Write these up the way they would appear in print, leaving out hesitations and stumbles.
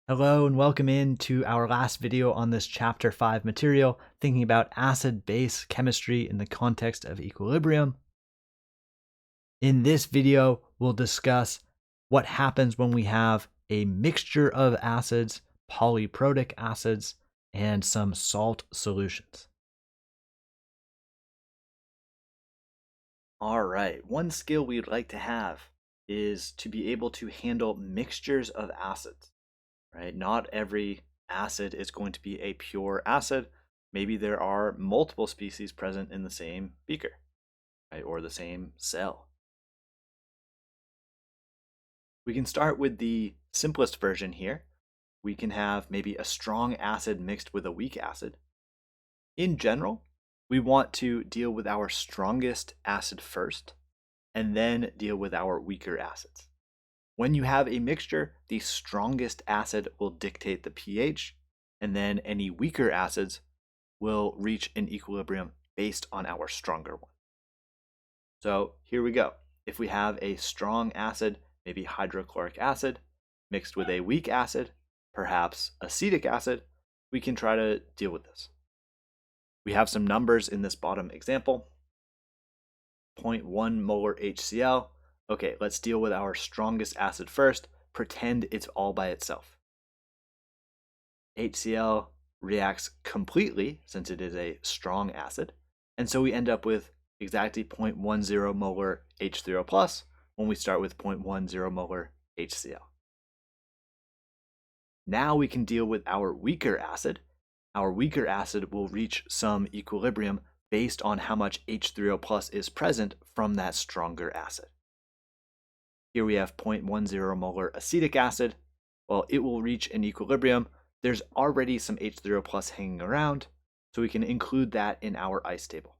Hello and welcome in to our last video on this chapter 5 material, thinking about acid-base chemistry in the context of equilibrium. In this video, we'll discuss what happens when we have a mixture of acids, polyprotic acids, and some salt solutions. All right, one skill we'd like to have is to be able to handle mixtures of acids. Right? Not every acid is going to be a pure acid. Maybe there are multiple species present in the same beaker, right? Or the same cell. We can start with the simplest version here. We can have maybe a strong acid mixed with a weak acid. In general, we want to deal with our strongest acid first, and then deal with our weaker acids. When you have a mixture, the strongest acid will dictate the pH, and then any weaker acids will reach an equilibrium based on our stronger one. So here we go. If we have a strong acid, maybe hydrochloric acid, mixed with a weak acid, perhaps acetic acid, we can try to deal with this. We have some numbers in this bottom example. 0.1 molar HCl. Okay, let's deal with our strongest acid first. Pretend it's all by itself. HCl reacts completely since it is a strong acid, and so we end up with exactly 0.10 molar H3O plus when we start with 0.10 molar HCl. Now we can deal with our weaker acid. Our weaker acid will reach some equilibrium based on how much H3O plus is present from that stronger acid. Here we have 0.10 molar acetic acid. Well, it will reach an equilibrium. There's already some H3O plus hanging around, so we can include that in our ice table.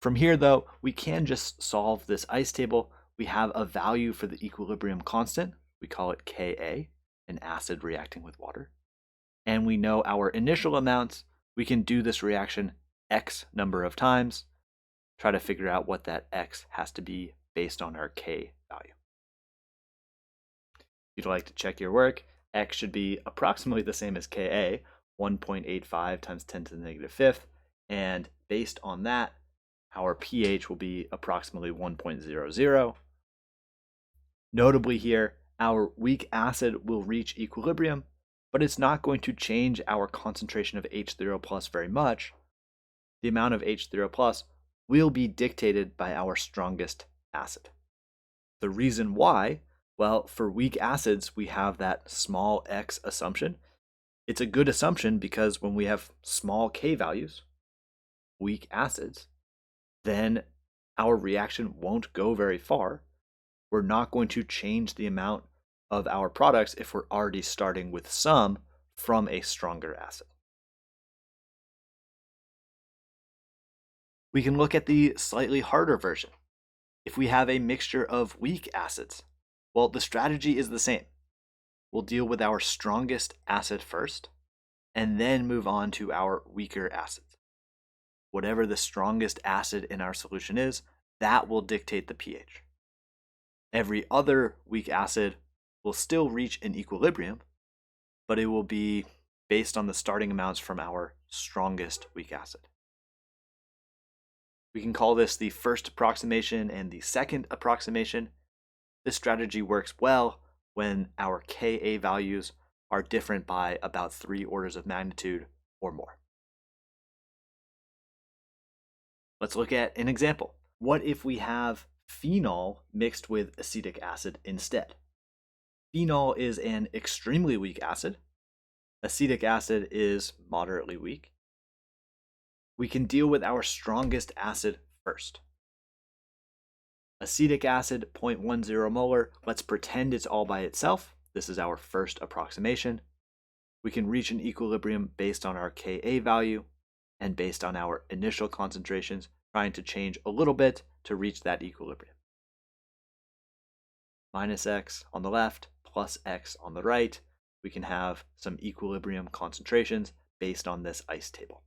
From here, though, we can just solve this ice table. We have a value for the equilibrium constant. We call it Ka, an acid reacting with water. And we know our initial amounts. We can do this reaction X number of times, try to figure out what that X has to be based on our K value. If you'd like to check your work, X should be approximately the same as Ka, 1.85 times 10 to the negative fifth, and based on that, our pH will be approximately 1.00. Notably here, our weak acid will reach equilibrium, but it's not going to change our concentration of H3O plus very much. The amount of H3O plus will be dictated by our strongest acid. The reason why, well, for weak acids, we have that small x assumption. It's a good assumption because when we have small k values, weak acids, then our reaction won't go very far. We're not going to change the amount of our products if we're already starting with some from a stronger acid. We can look at the slightly harder version. If we have a mixture of weak acids, well, the strategy is the same. We'll deal with our strongest acid first, and then move on to our weaker acids. Whatever the strongest acid in our solution is, that will dictate the pH. Every other weak acid will still reach an equilibrium, but it will be based on the starting amounts from our strongest weak acid. We can call this the first approximation and the second approximation. This strategy works well when our Ka values are different by about 3 orders of magnitude or more. Let's look at an example. What if we have phenol mixed with acetic acid instead? Phenol is an extremely weak acid. Acetic acid is moderately weak. We can deal with our strongest acid first. Acetic acid, 0.10 molar. Let's pretend it's all by itself. This is our first approximation. We can reach an equilibrium based on our Ka value and based on our initial concentrations, trying to change a little bit to reach that equilibrium. Minus X on the left, plus X on the right. We can have some equilibrium concentrations based on this ice table.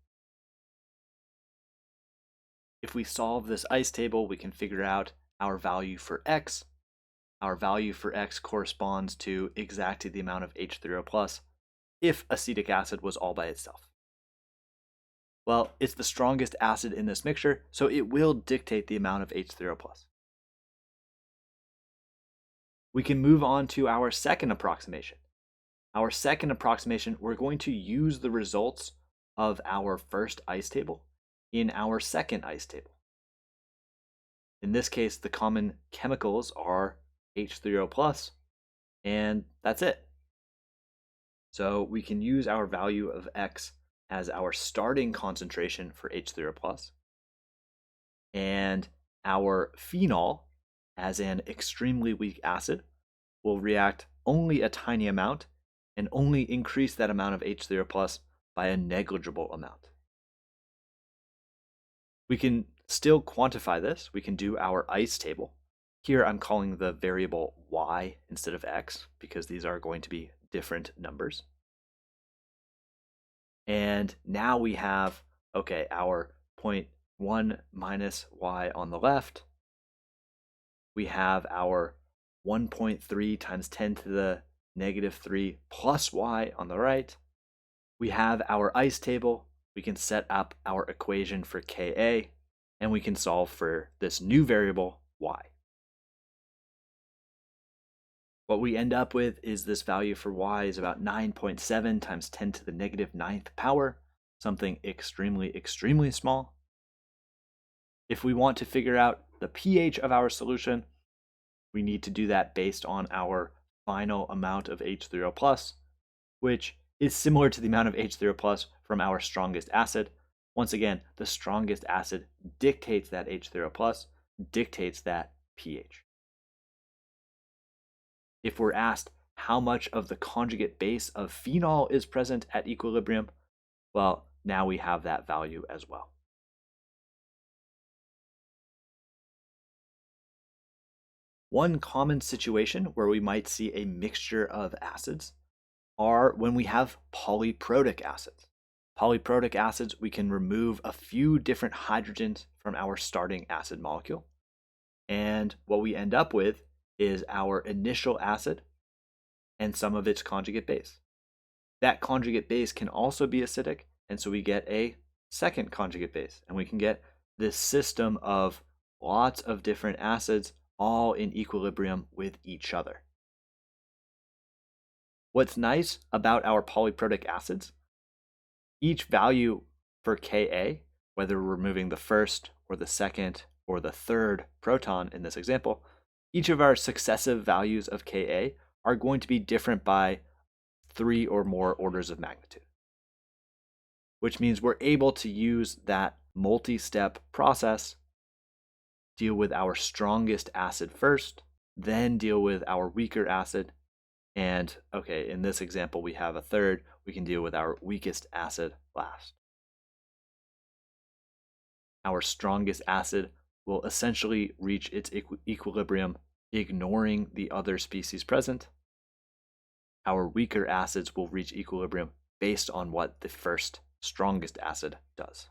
If we solve this ice table, we can figure out our value for X. our value for X corresponds to exactly the amount of H3O plus if acetic acid was all by itself. Well, it's the strongest acid in this mixture, so it will dictate the amount of H3O plus. We can move on to our second approximation. Our second approximation, we're going to use the results of our first ice table in our second ice table. In this case, the common chemicals are H3O plus, and that's it. So we can use our value of X as our starting concentration for H3O plus, and our phenol as an extremely weak acid will react only a tiny amount and only increase that amount of H3O plus by a negligible amount. We can still quantify this. We can do our ice table. Here I'm calling the variable y instead of x because these are going to be different numbers. And now we have, okay, our 0.1 minus y on the left. We have our 1.3 times 10 to the negative 3 plus y on the right. We have our ice table. We can set up our equation for Ka, and we can solve for this new variable y. What we end up with is this value for y is about 9.7 times 10 to the negative 9th power, something extremely, extremely small. If we want to figure out the pH of our solution, we need to do that based on our final amount of H3O plus, which is similar to the amount of H3O plus from our strongest acid. Once again, the strongest acid dictates that H3O plus, dictates that pH. If we're asked how much of the conjugate base of phenol is present at equilibrium, well, now we have that value as well. One common situation where we might see a mixture of acids are when we have polyprotic acids. Polyprotic acids, we can remove a few different hydrogens from our starting acid molecule. And what we end up with is our initial acid and some of its conjugate base. That conjugate base can also be acidic, and so we get a second conjugate base. And we can get this system of lots of different acids all in equilibrium with each other. What's nice about our polyprotic acids, each value for Ka, whether we're removing the first or the second or the third proton in this example, each of our successive values of Ka are going to be different by 3 or more orders of magnitude, which means we're able to use that multi-step process, deal with our strongest acid first, then deal with our weaker acid, and okay, in this example we have a third, we can deal with our weakest acid last. Our strongest acid will essentially reach its equilibrium ignoring the other species present. Our weaker acids will reach equilibrium based on what the first strongest acid does.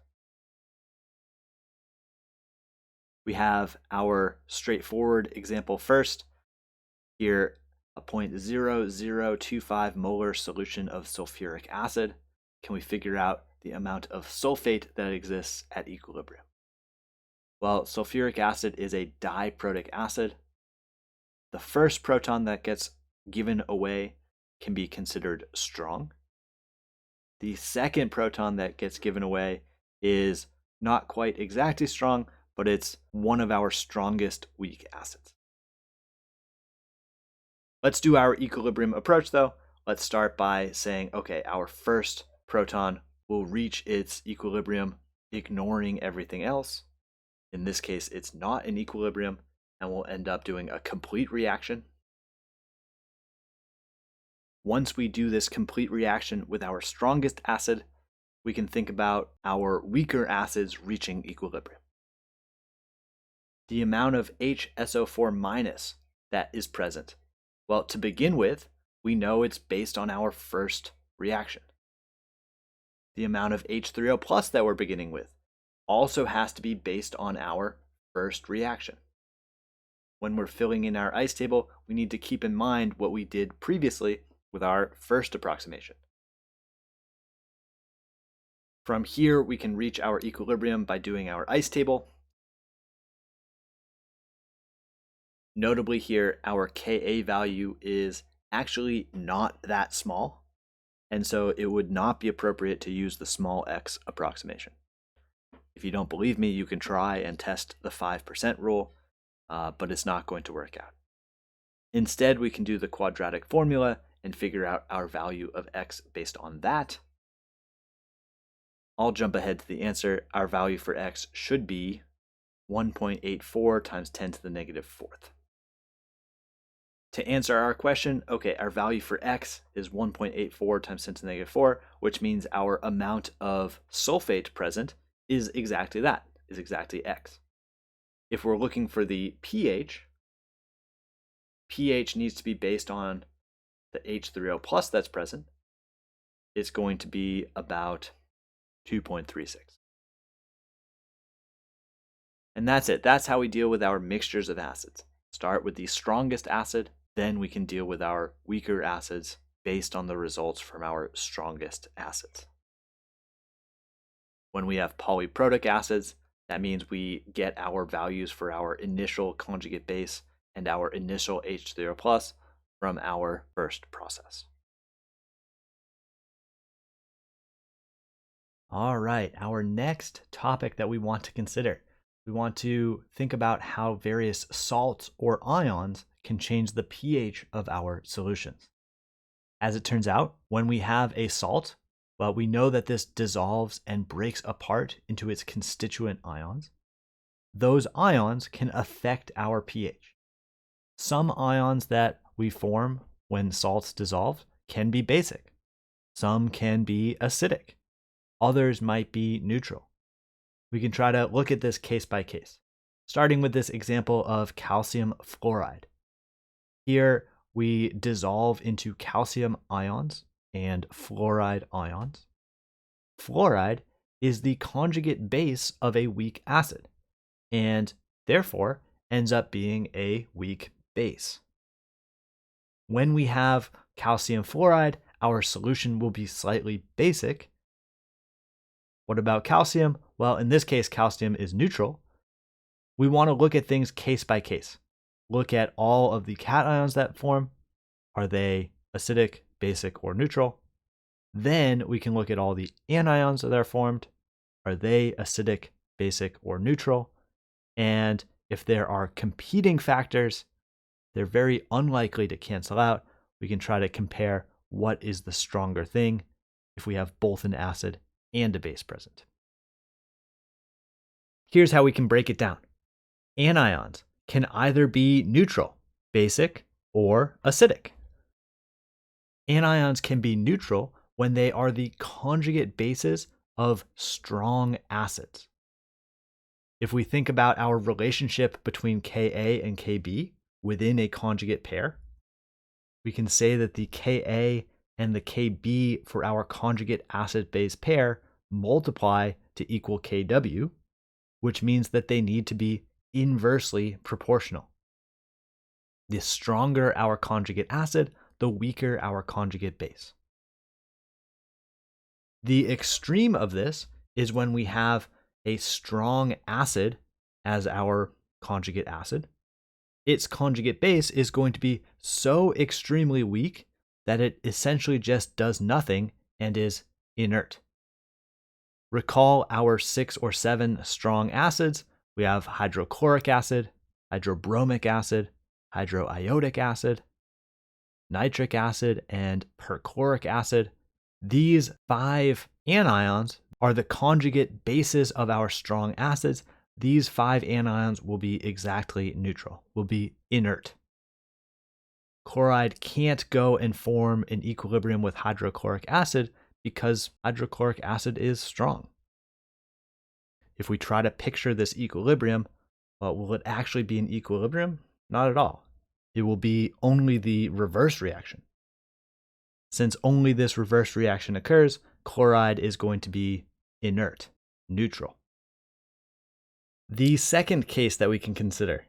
We have our straightforward example first. Here, a 0.0025 molar solution of sulfuric acid. Can we figure out the amount of sulfate that exists at equilibrium? Well, sulfuric acid is a diprotic acid. The first proton that gets given away can be considered strong. The second proton that gets given away is not quite exactly strong, but it's one of our strongest weak acids. Let's do our equilibrium approach though. Let's start by saying, okay, our first proton will reach its equilibrium ignoring everything else. In this case, it's not in equilibrium, and we'll end up doing a complete reaction. Once we do this complete reaction with our strongest acid, we can think about our weaker acids reaching equilibrium. The amount of HSO4 minus that is present. Well, to begin with, we know it's based on our first reaction. The amount of H3O plus that we're beginning with also has to be based on our first reaction. when we're filling in our ice table, we need to keep in mind what we did previously with our first approximation. From here, we can reach our equilibrium by doing our ice table. Notably here, our Ka value is actually not that small, and so it would not be appropriate to use the small x approximation. If you don't believe me, you can try and test the 5% rule, but it's not going to work out. Instead, we can do the quadratic formula and figure out our value of x based on that. I'll jump ahead to the answer. Our value for x should be 1.84 times 10 to the negative fourth. To answer our question, okay, our value for x is 1.84 times 10 to the negative 4, which means our amount of sulfate present is exactly that, is exactly x. If we're looking for the pH, pH needs to be based on the H3O plus that's present. It's going to be about 2.36. And that's it. That's how we deal with our mixtures of acids. Start with the strongest acid, then we can deal with our weaker acids based on the results from our strongest acids. When we have polyprotic acids, that means we get our values for our initial conjugate base and our initial H3O plus from our first process. All right, our next topic that we want to consider. We want to think about how various salts or ions can change the pH of our solutions. As it turns out, when we have a salt, well, we know that this dissolves and breaks apart into its constituent ions. Those ions can affect our pH. Some ions that we form when salts dissolve can be basic. Some can be acidic. Others might be neutral. We can try to look at this case by case, starting with this example of calcium fluoride. Here, we dissolve into calcium ions and fluoride ions. Fluoride is the conjugate base of a weak acid, and therefore ends up being a weak base. When we have calcium fluoride, our solution will be slightly basic. What about calcium? Well, in this case, calcium is neutral. We want to look at things case by case. Look at all of the cations that form. Are they acidic, basic, or neutral? Then we can look at all the anions that are formed. Are they acidic, basic, or neutral? And if there are competing factors, they're very unlikely to cancel out. We can try to compare what is the stronger thing if we have both an acid and a base present. Here's how we can break it down. Anions can either be neutral, basic, or acidic. Anions can be neutral when they are the conjugate bases of strong acids. If we think about our relationship between Ka and Kb within a conjugate pair, we can say that the Ka and the Kb for our conjugate acid-base pair multiply to equal Kw, which means that they need to be inversely proportional. The stronger our conjugate acid, the weaker our conjugate base. The extreme of this is when we have a strong acid as our conjugate acid. Its conjugate base is going to be so extremely weak that it essentially just does nothing and is inert. Recall our 6 or 7 strong acids. We have hydrochloric acid, hydrobromic acid, hydroiodic acid, nitric acid, and perchloric acid. These 5 anions are the conjugate bases of our strong acids. These 5 anions will be exactly neutral, will be inert. Chloride can't go and form an equilibrium with hydrochloric acid because hydrochloric acid is strong. If we try to picture this equilibrium, well, will it actually be an equilibrium? Not at all. It will be only the reverse reaction. Since only this reverse reaction occurs, chloride is going to be inert, neutral. The second case that we can consider,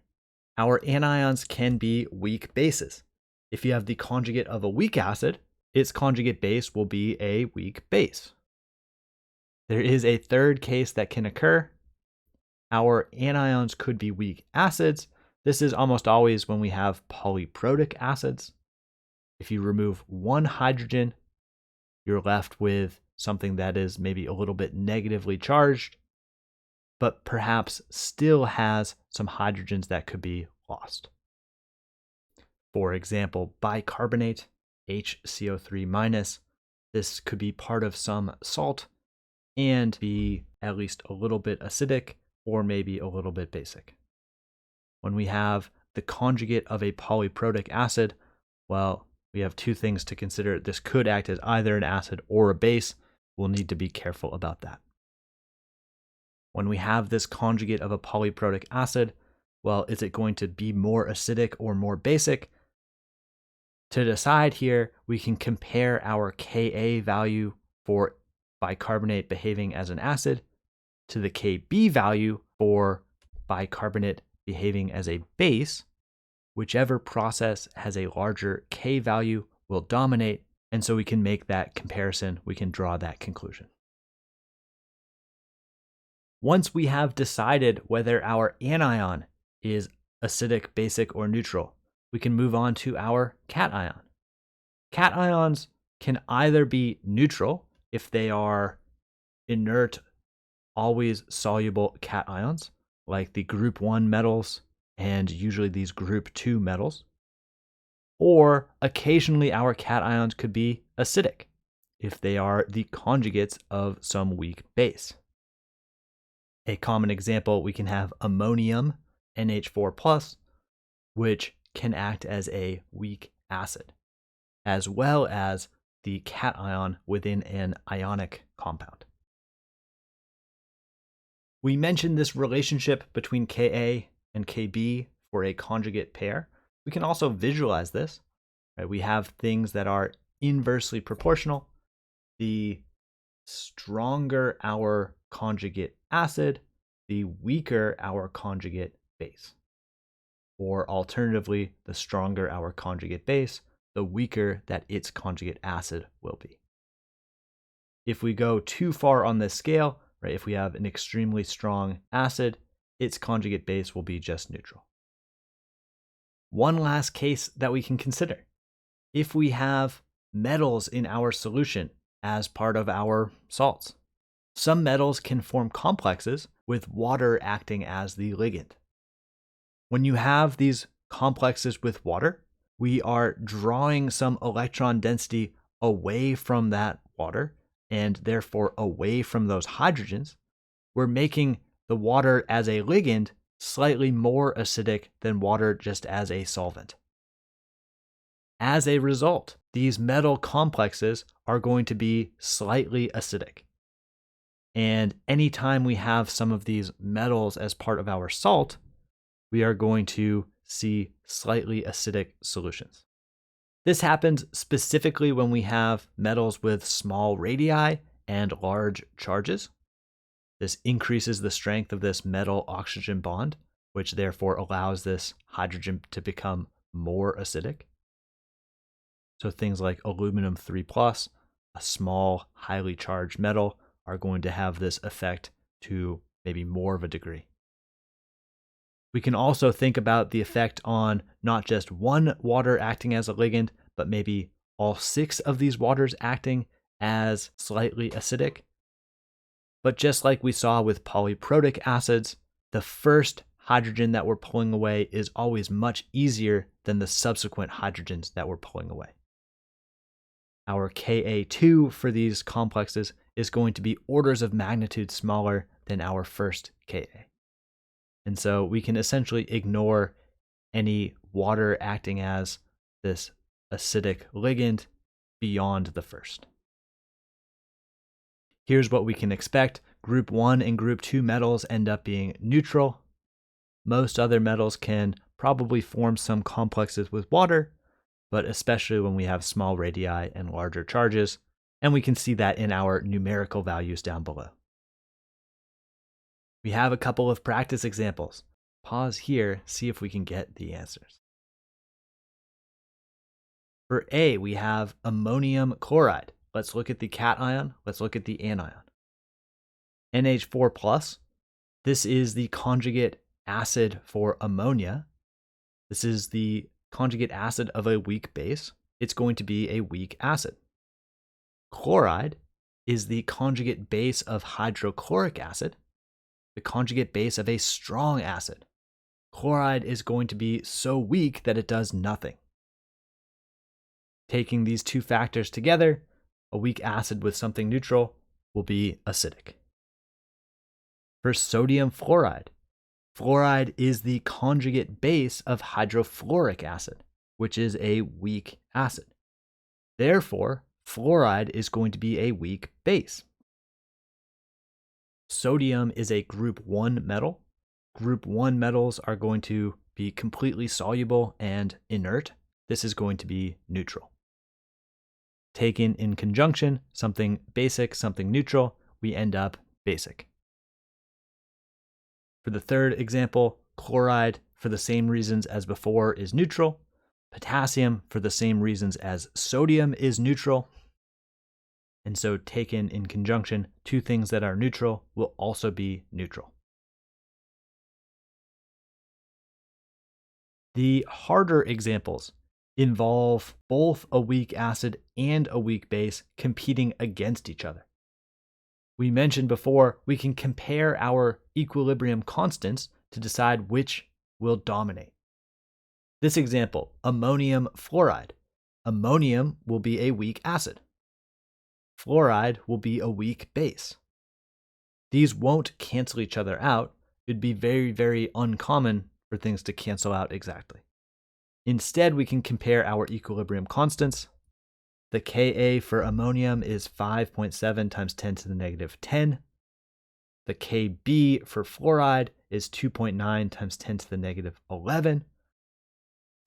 Our anions can be weak bases. If you have the conjugate of a weak acid, its conjugate base will be a weak base. There is a third case that can occur. Our anions could be weak acids. This is almost always when we have polyprotic acids. If you remove one hydrogen, you're left with something that is maybe a little bit negatively charged, but perhaps still has some hydrogens that could be lost. For example, bicarbonate, HCO3-. This could be part of some salt and be at least a little bit acidic or maybe a little bit basic. When we have the conjugate of a polyprotic acid, well, we have two things to consider. This could act as either an acid or a base. We'll need to be careful about that. When we have this conjugate of a polyprotic acid, well, is it going to be more acidic or more basic? To decide here, we can compare our Ka value for bicarbonate behaving as an acid to the Kb value for bicarbonate behaving as a base. Whichever process has a larger K value will dominate, and so we can make that comparison, we can draw that conclusion. Once we have decided whether our anion is acidic, basic, or neutral, we can move on to our cation. Cations can either be neutral if they are inert, always soluble cations, like the group 1 metals and usually these group 2 metals, or occasionally our cations could be acidic if they are the conjugates of some weak base. A common example, we can have ammonium, NH4+, which can act as a weak acid, as well as the cation within an ionic compound. We mentioned this relationship between Ka and Kb for a conjugate pair. We can also visualize this. Right? We have things that are inversely proportional. The stronger our conjugate acid, the weaker our conjugate base. Or alternatively, the stronger our conjugate base, the weaker that its conjugate acid will be. If we go too far on this scale, right, if we have an extremely strong acid, its conjugate base will be just neutral. One last case that we can consider. If we have metals in our solution as part of our salts, some metals can form complexes with water acting as the ligand. When you have these complexes with water, we are drawing some electron density away from that water and therefore away from those hydrogens. We're making the water as a ligand slightly more acidic than water just as a solvent. As a result, these metal complexes are going to be slightly acidic. And anytime we have some of these metals as part of our salt, we are going to see slightly acidic solutions. This happens specifically when we have metals with small radii and large charges. This increases the strength of this metal-oxygen bond, which therefore allows this hydrogen to become more acidic. So things like aluminum 3+, a small, highly charged metal, are going to have this effect to maybe more of a degree. We can also think about the effect on not just one water acting as a ligand, but maybe all 6 of these waters acting as slightly acidic. But just like we saw with polyprotic acids, the first hydrogen that we're pulling away is always much easier than the subsequent hydrogens that we're pulling away. Our Ka2 for these complexes is going to be orders of magnitude smaller than our first Ka. And so we can essentially ignore any water acting as this acidic ligand beyond the first. Here's what we can expect. Group 1 and group 2 metals end up being neutral. Most other metals can probably form some complexes with water, but especially when we have small radii and larger charges, and we can see that in our numerical values down below. We have a couple of practice examples. Pause here, see if we can get the answers. For A, we have ammonium chloride. Let's look at the cation. Let's look at the anion. NH4+, this is the conjugate acid for ammonia. This is the conjugate acid of a weak base. It's going to be a weak acid. Chloride is the conjugate base of hydrochloric acid, the conjugate base of a strong acid. Chloride is going to be so weak that it does nothing. Taking these two factors together, a weak acid with something neutral will be acidic. For sodium fluoride, fluoride is the conjugate base of hydrofluoric acid, which is a weak acid. Therefore, fluoride is going to be a weak base. Sodium is a group 1 metal. Group 1 metals are going to be completely soluble and inert. This is going to be neutral. Taken in conjunction, something basic, something neutral, we end up basic. For the third example, chloride, for the same reasons as before, is neutral. Potassium, for the same reasons as sodium, is neutral. And so taken in conjunction, two things that are neutral will also be neutral. The harder examples involve both a weak acid and a weak base competing against each other. We mentioned before, we can compare our equilibrium constants to decide which will dominate. This example, ammonium fluoride. Ammonium will be a weak acid. Fluoride will be a weak base. These won't cancel each other out. It'd be very, very uncommon for things to cancel out exactly. Instead, we can compare our equilibrium constants. The Ka for ammonium is 5.7 times 10 to the negative 10. The Kb for fluoride is 2.9 times 10 to the negative 11.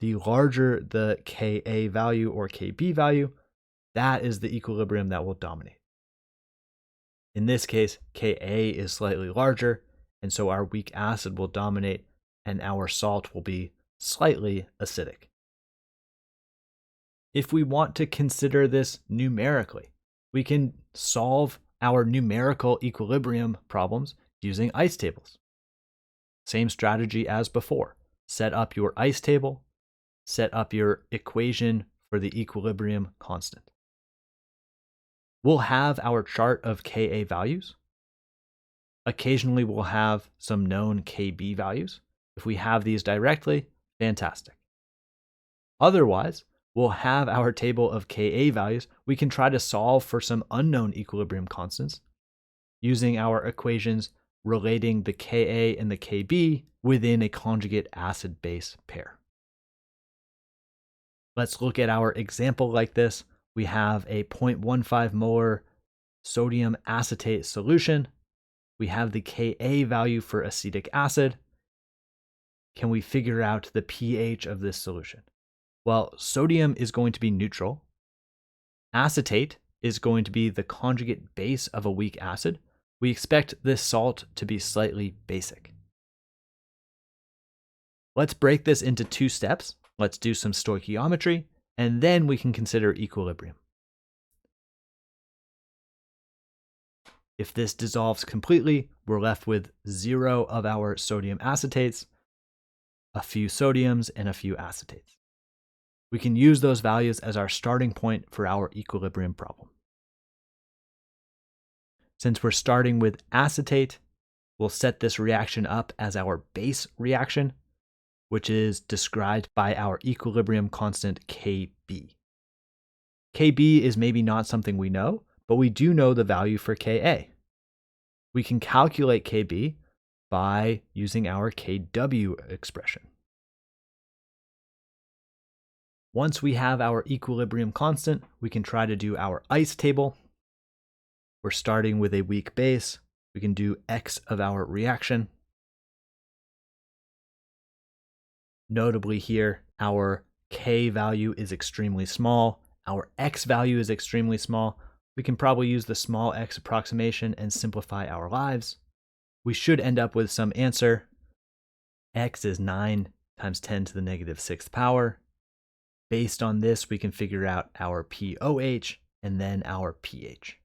The larger the Ka value or Kb value, that is the equilibrium that will dominate. In this case, Ka is slightly larger, and so our weak acid will dominate, and our salt will be slightly acidic. If we want to consider this numerically, we can solve our numerical equilibrium problems using ice tables. Same strategy as before. Set up your ice table, set up your equation for the equilibrium constant. We'll have our chart of Ka values. Occasionally, we'll have some known Kb values. If we have these directly, fantastic. Otherwise, we'll have our table of Ka values. We can try to solve for some unknown equilibrium constants using our equations relating the Ka and the Kb within a conjugate acid-base pair. Let's look at our example like this. We have a 0.15 molar sodium acetate solution. We have the Ka value for acetic acid. Can we figure out the pH of this solution? Well, sodium is going to be neutral. Acetate is going to be the conjugate base of a weak acid. We expect this salt to be slightly basic. Let's break this into two steps. Let's do some stoichiometry, and then we can consider equilibrium. If this dissolves completely, we're left with 0 of our sodium acetates, a few sodiums, and a few acetates. We can use those values as our starting point for our equilibrium problem. Since we're starting with acetate, we'll set this reaction up as our base reaction, which is described by our equilibrium constant Kb. Kb is maybe not something we know, but we do know the value for Ka. We can calculate Kb by using our Kw expression. Once we have our equilibrium constant, we can try to do our ice table. We're starting with a weak base. We can do X of our reaction. Notably here, our K value is extremely small. Our X value is extremely small. We can probably use the small x approximation and simplify our lives. We should end up with some answer. X is 9 times 10 to the negative 6th power. Based on this, we can figure out our pOH and then our pH.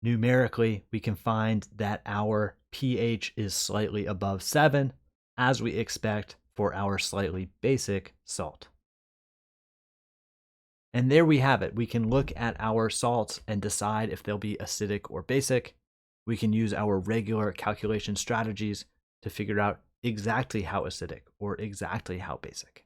Numerically, we can find that our pH is slightly above 7, as we expect for our slightly basic salt. And there we have it. We can look at our salts and decide if they'll be acidic or basic. We can use our regular calculation strategies to figure out exactly how acidic or exactly how basic.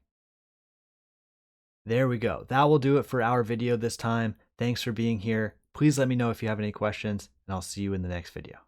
There we go. That will do it for our video this time. Thanks for being here. Please let me know if you have any questions, and I'll see you in the next video.